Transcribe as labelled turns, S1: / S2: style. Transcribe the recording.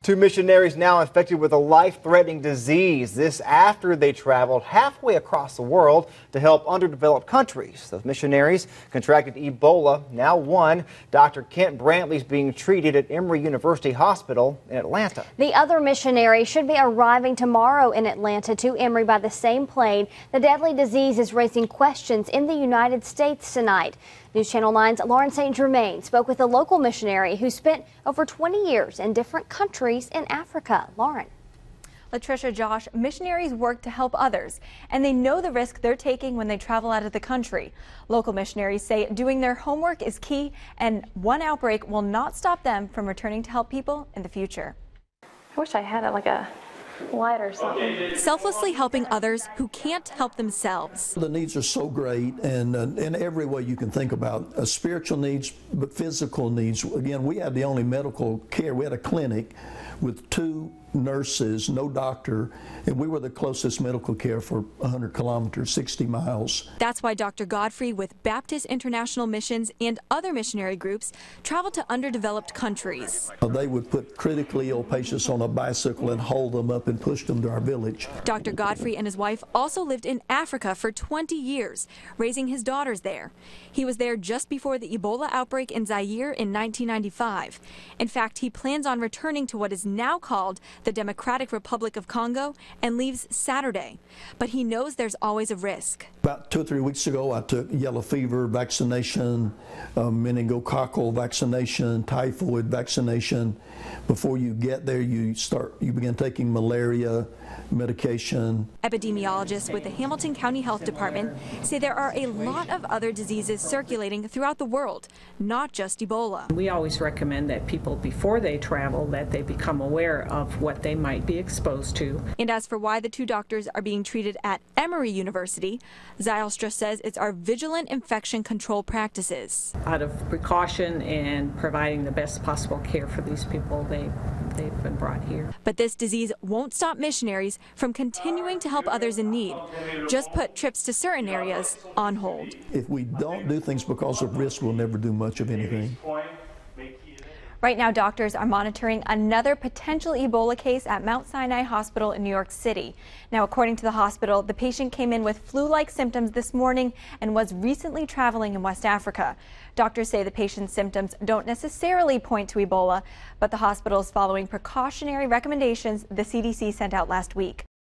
S1: Two missionaries now infected with a life-threatening disease. This after they traveled halfway across the world to help underdeveloped countries. Those missionaries contracted Ebola. Now one, Dr. Kent Brantley, is being treated at Emory University Hospital in Atlanta.
S2: The other missionary should be arriving tomorrow in Atlanta to Emory by the same plane. The deadly disease is raising questions in the United States tonight. News Channel 9's Lauren St. Germain spoke with a local missionary who spent over 20 years in different countries in Africa. Lauren.
S3: Latricia, Josh, missionaries work to help others, and they know the risk they're taking when they travel out of the country. Local missionaries say doing their homework is key, and one outbreak will not stop them from returning to help people in the future.
S4: I wish I had like a light or something.
S3: Selflessly helping others who can't help themselves.
S5: The needs are so great, and in every way you can think about spiritual needs, but physical needs. Again, we had the only medical care. We had a clinic with 2 nurses, no doctor, and we were the closest medical care for 100 kilometers, 60 miles.
S3: That's why Dr. Godfrey with Baptist International Missions and other missionary groups traveled to underdeveloped countries.
S5: They would put critically ill patients on a bicycle and hold them up and push them to our village.
S3: Dr. Godfrey and his wife also lived in Africa for 20 years, raising his daughters there. He was there just before the Ebola outbreak in Zaire in 1995. In fact, he plans on returning to what is now called the Democratic Republic of Congo and leaves Saturday. But he knows there's always a risk.
S5: About 2 or 3 weeks ago, I took yellow fever vaccination, meningococcal vaccination, typhoid vaccination. Before you get there, you begin taking malaria medication.
S3: Epidemiologists with the Hamilton County Health Department say there are a lot of other diseases circulating throughout the world, not just Ebola.
S6: We always recommend that people, before they travel, that they become aware of what they might be exposed to.
S3: And as for why the 2 doctors are being treated at Emory University, Zylstra says it's our vigilant infection control practices.
S6: Out of precaution and providing the best possible care for these people, they've been brought here.
S3: But this disease won't stop missionaries from continuing to help others in need. Just put trips to certain areas on hold.
S5: If we don't do things because of risk, we'll never do much of anything.
S3: Right now, doctors are monitoring another potential Ebola case at Mount Sinai Hospital in New York City. Now, according to the hospital, the patient came in with flu-like symptoms this morning and was recently traveling in West Africa. Doctors say the patient's symptoms don't necessarily point to Ebola, but the hospital is following precautionary recommendations the CDC sent out last week.